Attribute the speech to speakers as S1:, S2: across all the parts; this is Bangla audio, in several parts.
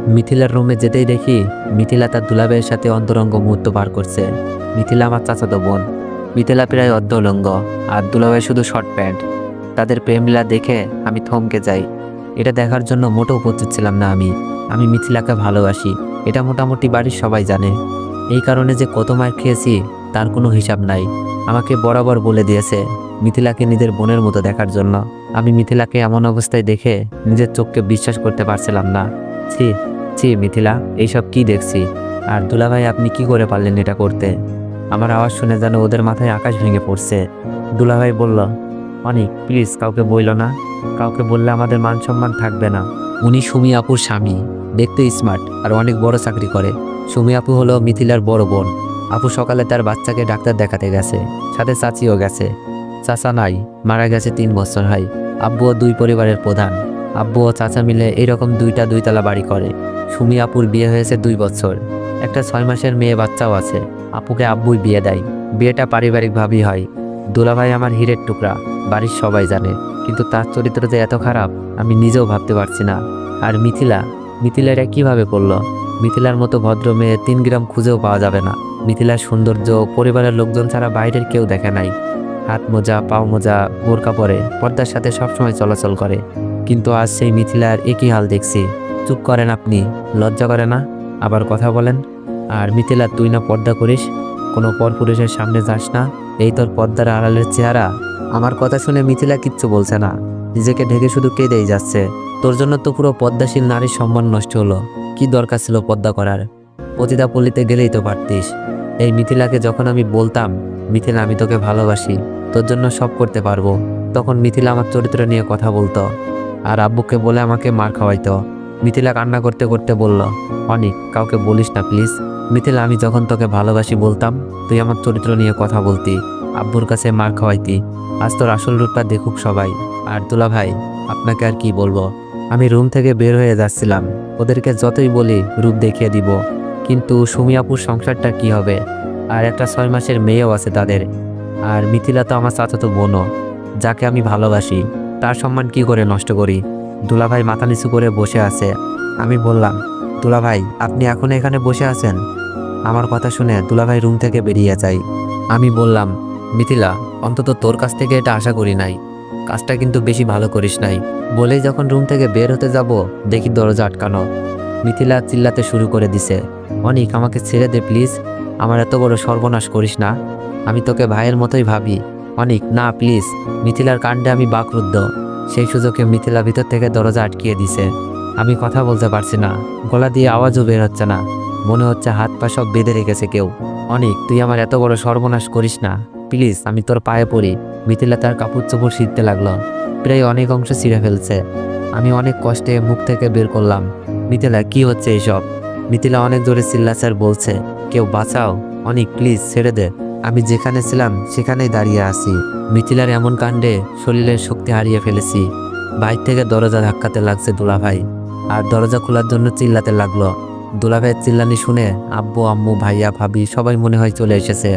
S1: মিথিলার রুমে যেতেই দেখি মিথিলা তার দুলাভাইয়ের সাথে অন্তরঙ্গ মুহূর্ত পার করছে। মিথিলা আমার চাচাতো বোন। মিথিলা প্রায় অর্ধউলঙ্গ আর দুলাভাই শুধু শর্ট প্যান্ট। তাদের প্রেমলীলা দেখে আমি থমকে যাই। এটা দেখার জন্য মোটেও প্রস্তুত ছিলাম না আমি। আমি মিথিলাকে ভালোবাসি, এটা মোটামুটি বাড়ির সবাই জানে। এই কারণে যে কত মার খেয়েছি তার কোনো হিসাব নাই। আমাকে বরাবর বলে দিয়েছে মিথিলাকে নিজের বোনের মতো দেখার জন্য। আমি মিথিলাকে এমন অবস্থায় দেখে নিজের চোখকে বিশ্বাস করতে পারছিলাম না। ছি ছি মিথিলা, এইসব কি দেখছি? আর দুলাভাই আপনি কি করে পারলেন এটা করতে? আমার আওয়াজ শুনে যেন ওদের মাথায় আকাশ ভেঙে পড়ছে। দুলাভাই বলল, অনিক প্লিজ কাউকে বইল না, কাউকে বললে আমাদের মান সম্মান থাকবে না। উনি সুমি আপুর স্বামী, দেখতে স্মার্ট আর অনেক বড় চাকরি করে। সুমি আপু হলো মিথিলার বড় বোন। আপু সকালে তার বাচ্চাকে ডাক্তার দেখাতে গেছে, সাথে চাচিও গেছে। চাচা নাই, মারা গেছে 3 বছর হয়। আব্বুও 2 পরিবারের প্রধান। আব্বু ও চাচা মিলে এইরকম 2টা 2তলা বাড়ি করে। সুমি আপুর বিয়ে হয়েছে 2 বছর, একটা 6 মাসের মেয়ে বাচ্চাও আছে। আপুকে আব্বুই বিয়ে দেয়। বিয়েটা পারিবারিকভাবেই হয়। দুলাভাই আমার হীরের টুকরা, বাড়ির সবাই জানে, কিন্তু তার চরিত্র যে এত খারাপ আমি নিজেও ভাবতে পারছি না। আর মিথিলা এটা কীভাবে করলো? মিথিলার মতো ভদ্র মেয়ে 3 গ্রাম খুঁজেও পাওয়া যাবে না। মিথিলার সৌন্দর্য পরিবারের লোকজন ছাড়া বাইরের কেউ দেখে নাই। হাত মোজা, পাও মোজা, বোরকা পরে পর্দার সাথে সবসময় চলাচল করে। কিন্তু আজ সেই মিথিলার একই হাল দেখছি। চুপ করেন আপনি, লজ্জা করে না? আবার কথা বলেন। আর মিথিলা, তুই না পর্দা করিস, কোনো পরপুরুষের সামনে যাস না, এই তোর পর্দার আড়ালের চেহারা? আমার কথা শুনে মিথিলা কিচ্ছু বলছে না, নিজেকে ঢেকে শুধু কেঁদেই যাচ্ছে। তোর জন্য তো পুরো পদ্মাশীল নারীর সম্মান নষ্ট হলো। কি দরকার ছিল পর্দা করার? পতিতা পল্লীতে গেলেই তো পারতিস। এই মিথিলাকে যখন আমি বলতাম, মিথিলা আমি তোকে ভালোবাসি, তোর জন্য সব করতে পারবো, তখন মিথিলা আমার চরিত্র নিয়ে কথা বলতো আর আব্বুকে বলে আমাকে মার খাওয়াইতো। মিথিলা কান্না করতে করতে বলল, অনিক কাউকে বলিস না প্লিজ। মিথিলা, আমি যখন তোকে ভালোবাসি বলতাম, তুই আমার চরিত্র নিয়ে কথা বলতি, আব্বুর কাছে মার খাওয়াইতি। আজ তোর আসল রূপটা দেখুক সবাই। আর দুলা ভাই, আপনাকে আর কি বলবো। আমি রুম থেকে বের হয়ে যাচ্ছিলাম, ওদেরকে যতই বলি রূপ দেখিয়ে দিব, কিন্তু সুমি আপুর সংসারটা কি হবে? আর একটা 6 মাসের মেয়েও আছে তাদের। আর মিথিলা তো আমার চাচাতো বোনও, যাকে আমি ভালোবাসি, তার সম্মান কি করে নষ্ট করি? দুলাভাই মাথা নিচু করে বসে আছে। আমি বললাম, দুলাভাই আপনি এখন এখানে বসে আছেন? আমার কথা শুনে দুলাভাই রুম থেকে বেরিয়ে যায়। আমি বললাম, মিথিলা অন্তত তোর কাছ থেকে এটা আশা করি নাই, কাজটা কিন্তু বেশি ভালো করিস নাই। বলেই যখন রুম থেকে বের হতে যাব, দেখি দরজা আটকানো। মিথিলা চিল্লাতে শুরু করে দিছে, অনিক আমাকে ছেড়ে দে প্লিজ, আমার এত বড় সর্বনাশ করিস না, আমি তোকে ভাইয়ের মতোই ভাবি। অনিক না প্লিজ। মিথিলার কাণ্ডে আমি বাকরুদ্ধ। সেই সুযোগে মিথিলা ভিতর থেকে দরজা আটকিয়ে দিছে। আমি কথা বলতে পারছি না, গলা দিয়ে আওয়াজও বের হচ্ছে না, মনে হচ্ছে হাত পা সব বেঁধে রেখেছে কেউ। অনিক তুই আমার এত বড় সর্বনাশ করিস না প্লিজ, আমি তোর পায়ে পড়ি। মিথিলা তার কাপড় চোপড় ছিঁড়তে লাগলো, প্রায় অনেক অংশ ছিঁড়ে ফেলছে। আমি অনেক কষ্টে মুখ থেকে বের করলাম, মিথিলা কি হচ্ছে এইসব? মিথিলা অনেক জোরে চিল্লাচার বলছে, কেউ বাঁচাও, অনিক প্লিজ ছেড়ে দে, আমি যেখানে ছিলাম সেখানেই দাঁড়িয়ে আছি। মিথিলার এমন কাণ্ডে শরীরের শক্তি হারিয়ে ফেলেছি। বাইর থেকে দরজা ধাক্কাতে লাগছে দুলাভাই, আর দরজা খোলার জন্য চিল্লাতে লাগলো। দুলাভাইয়ের চিল্লানি শুনে আব্বু আম্মু ভাইয়া ভাবি সবাই মনে হয় চলে এসেছে।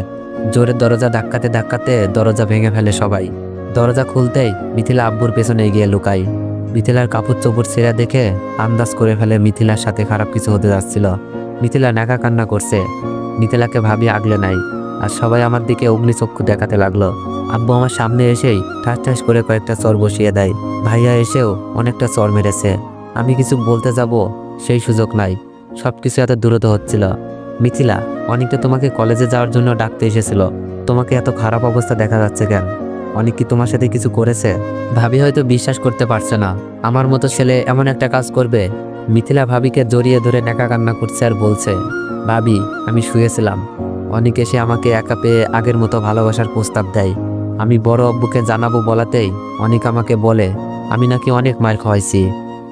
S1: জোরে দরজা ধাক্কাতে ধাক্কাতে দরজা ভেঙে ফেলে সবাই। দরজা খুলতেই মিথিলা আব্বুর পেছনে গিয়ে লুকাই। মিথিলার কাপড় চোপড় ছেঁড়া দেখে আন্দাজ করে ফেলে মিথিলার সাথে খারাপ কিছু হতে যাচ্ছিল। মিথিলা নাকা কান্না করছে। মিথিলাকে ভাবি আগলে নাই, আর সবাই আমার দিকে অগ্নিচক্ষু দেখাতে লাগলো। আব্বু আমার সামনে এসেই ঠাস ঠাস করে কয়েকটা চর বসিয়ে দেয়। ভাইয়া এসেও অনেকটা চর মেরেছে। আমি কিছু বলতে যাব, সেই সুযোগ নাই, সবকিছু এত দ্রুত হচ্ছিল। মিথিলা, অনেকটা তোমাকে কলেজে যাওয়ার জন্য ডাকতে এসেছিল, তোমাকে এত খারাপ অবস্থা দেখা যাচ্ছে কেন? অনেক কি তোমার সাথে কিছু করেছে? ভাবি হয়তো বিশ্বাস করতে পারছে না আমার মতো ছেলে এমন একটা কাজ করবে। মিথিলা ভাবিকে জড়িয়ে ধরে নেকা কান্না করছে আর বলছে, ভাবি আমি শুয়েছিলাম, অনেক এসে আমাকে একা পেয়ে আগের মতো ভালোবাসার প্রস্তাব দেয়। আমি বড় আব্বুকে জানাবো বলাতেই অনেক আমাকে বলে আমি নাকি অনেক মার খাওয়াইছি,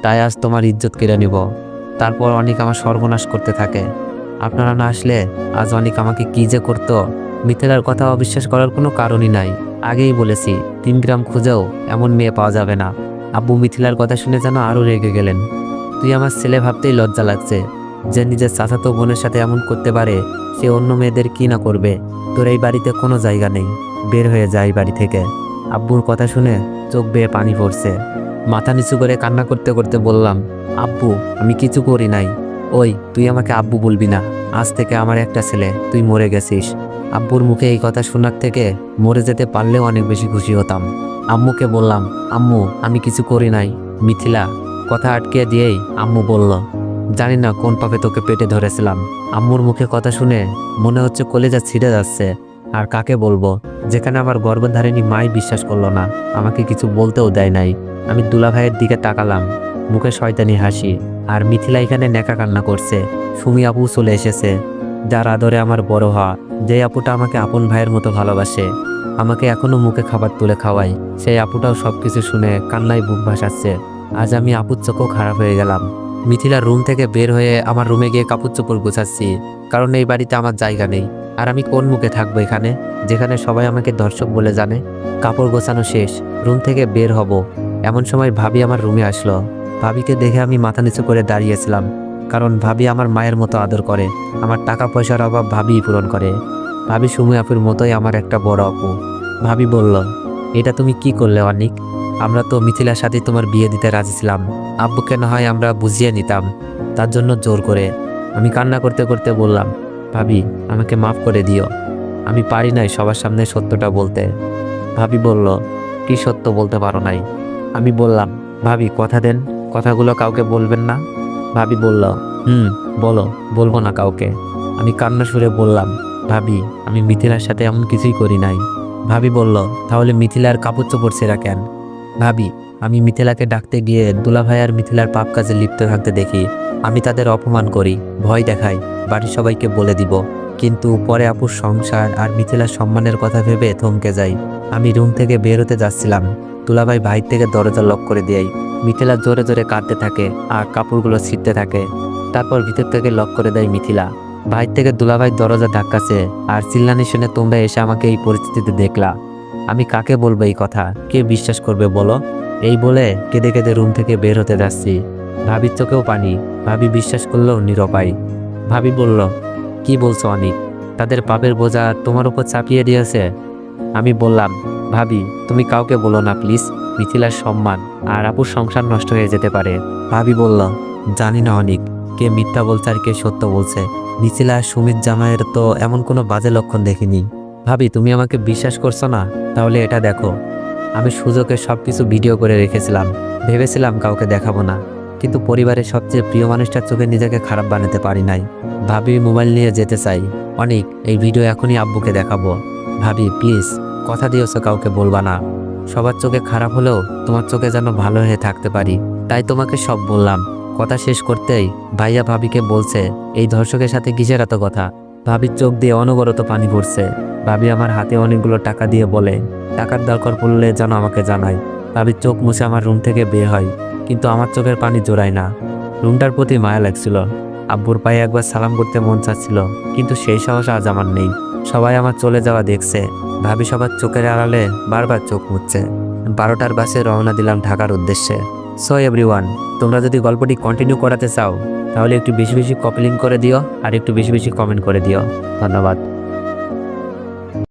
S1: তাই আজ তোমার ইজ্জত কেড়ে নিব। তারপর অনেক আমার সর্বনাশ করতে থাকে। আপনারা না আসলে আজ অনেক আমাকে কি যে করতো। মিথিলার কথা অবিশ্বাস করার কোনো কারণই নাই। আগেই বলেছি 3 গ্রাম খুঁজেও এমন মেয়ে পাওয়া যাবে না। আব্বু মিথিলার কথা শুনে যেন আরও রেগে গেলেন। তুই আমার ছেলে ভাবতেই লজ্জা লাগছে, যে নিজের চাচাতো বোনের সাথে এমন করতে পারে, সে অন্য মেয়েদের কি না করবে। তোর এই বাড়িতে কোনো জায়গা নেই, বের হয়ে যায় বাড়ি থেকে। আব্বুর কথা শুনে চোখ বেয়ে পানি পড়ছে। মাথা নিচু করে কান্না করতে করতে বললাম, আব্বু আমি কিছু করি নাই, ওই তুই আমাকে আব্বু বলবি না, আজ থেকে আমার একটা ছেলে, তুই মরে গেছিস। আব্বুর মুখে এই কথা শোনার থেকে মরে যেতে পারলেও অনেক বেশি খুশি হতাম। আম্মুকে বললাম, আম্মু আমি কিছু করি নাই। মিথিলা কথা আটকে দিয়েই আম্মু বলল, জানি না কোন পাপে তোকে পেটে ধরেছিলাম। আম্মুর মুখে কথা শুনে মনে হচ্ছে কলেজা ছিঁড়ে যাচ্ছে। আর কাকে বলবো, যেখানে আমার গর্ভধারিণী মাই বিশ্বাস করলো না, আমাকে কিছু বলতেও দেয় নাই। আমি দুলাভাইয়ের দিকে তাকালাম, মুখে শয়তানি হাসি। আর মিথিলা এখানে নেকা কান্না করছে। সুমি আপু চলে এসেছে, যার আদরে আমার বড় হওয়া, যে আপুটা আমাকে আপন ভাইয়ের মতো ভালোবাসে, আমাকে এখনো মুখে খাবার তুলে খাওয়ায়, সেই আপুটাও সবকিছু শুনে কান্নায় বুক ভাসাচ্ছে। আজ আমি আপুর চোখও খারাপ হয়ে গেলাম। মিথিলার রুম থেকে বের হয়ে আমার রুমে গিয়ে কাপড় চোপড় গোছাচ্ছি, কারণ এই বাড়িতে আমার জায়গা নেই। আর আমি কোন মুখে থাকবো এখানে, যেখানে সবাই আমাকে দর্শক বলে জানে। কাপড় গোছানো শেষ, রুম থেকে বের হব, এমন সময় ভাবি আমার রুমে আসলো। ভাবিকে দেখে আমি মাথা নিচু করে দাঁড়িয়েছিলাম, কারণ ভাবি আমার মায়ের মতো আদর করে। আমার টাকা পয়সার অভাব ভাবিই পূরণ করে। ভাবি সুমি আপুর মতোই আমার একটা বড় আপু। ভাবি বলল, এটা তুমি কি করলে অনিক? আমরা তো মিথিলার সাথে তোমার বিয়ে দিতে রাজি ছিলাম। আব্বুকে না হয় আমরা বুঝিয়ে নিতাম, তার জন্য জোর করে। আমি কান্না করতে করতে বললাম, ভাবি আমাকে মাফ করে দিও, আমি পারি নাই সবার সামনে সত্যটা বলতে। ভাবি বলল, কি সত্য বলতে পারো নাই? আমি বললাম, ভাবি কথা দেন, কথাগুলো কাউকে বলবেন না। ভাবি বলল, বলো, বলবো না কাউকে। আমি কান্না সুরে বললাম, ভাবি আমি মিথিলার সাথে এমন কিছুই করি নাই। ভাবি বলল, তাহলে মিথিলার কাপড় চোপড় ছেঁড়া কেন? ভাবি আমি মিথিলাকে ডাকতে গিয়ে দুলাভাই আর মিথিলার পাপ কাজে লিপ্ত থাকতে দেখি। আমি তাদের অপমান করি, ভয় দেখাই, বাড়ির সবাইকে বলে দিব। কিন্তু পরে আপুর সংসার আর মিথিলার সম্মানের কথা ভেবে থমকে যাই। আমি রুম থেকে বের হতে যাচ্ছিলাম, দুলাভাই বাইর থেকে দরজা লক করে দেয়। মিথিলা জোরে জোরে কাঁদতে থাকে আর কাপড়গুলো ছিঁড়তে থাকে। তারপর ভিতর থেকে লক করে দেয় মিথিলা। বাইর থেকে দুলাভাই দরজা ধাক্কাছে আর চিল্লানি শুনে তোমরা এসে আমাকে এই পরিস্থিতিতে দেখলা। আমি কাকে বলবো এই কথা, কে বিশ্বাস করবে বলো? এই বলে কেঁদে কেঁদে রুম থেকে বের হতে যাচ্ছি। ভাবির চোখেও পানি, ভাবি বিশ্বাস করলেও নিরুপায়। ভাবি বলল, কি বলছো অনিক? তাদের পাপের বোঝা তোমার উপর চাপিয়ে দিয়েছে? আমি বললাম, ভাবি তুমি কাউকে বলো না প্লিজ, মিথিলার সম্মান আর আপুর সংসার নষ্ট হয়ে যেতে পারে। ভাবি বলল, জানি না অনিক, কে মিথ্যা বলছে আর কে সত্য বলছে। মিথিলা আর সুমিত জামাইয়ের তো এমন কোনো বাজে লক্ষণ দেখিনি। ভাবি তুমি আমাকে বিশ্বাস করছো না? তাহলে এটা দেখো, আমি সুযোগে সবকিছু ভিডিও করে রেখেছিলাম, ভেবেছিলাম কাউকে দেখাবো না, কিন্তু পরিবারের সবচেয়ে প্রিয় মানুষটার চোখে নিজেকে খারাপ বানাতে পারি নাই। ভাবি মোবাইল নিয়ে যেতে চাই, অনিক এই ভিডিও এখনই আব্বুকে দেখাবো। ভাবি প্লিজ কথা দিয়েছো কাউকে বলবা না। সবার চোখে খারাপ হলেও তোমার চোখে যেন ভালো হয়ে থাকতে পারি, তাই তোমাকে সব বললাম। কথা শেষ করতেই ভাইয়া ভাবিকে বলছে, এই ধর্ষকের সাথে কিসের এত কথা? ভাবির চোখ দিয়ে অনবরত পানি পড়ছে। ভাবি আমার হাতে অনেকগুলো টাকা দিয়ে বলে, টাকার দরকার পড়লে যেন আমাকে জানাই। ভাবির চোখ মুছে আমার রুম থেকে বের হয়, কিন্তু আমার চোখের পানি জোড়ায় না। রুমটার প্রতি মায়া লাগছিল। আব্বুর পায়ে একবার সালাম করতে মন চাচ্ছিল, কিন্তু সেই সাহস আজ আমার নেই। সবাই আমার চলে যাওয়া দেখছে, ভাবি সবার চোখের আড়ালে বারবার চোখ মুছছে। 12টার বাসে রওনা দিলাম ঢাকার উদ্দেশ্যে। সো এভরিওয়ান, তোমরা যদি গল্পটি কন্টিনিউ করাতে চাও তাহলে একটু বেশি বেশি কপি লিঙ্ক করে দিও আর একটু বেশি বেশি কমেন্ট করে দিও। ধন্যবাদ।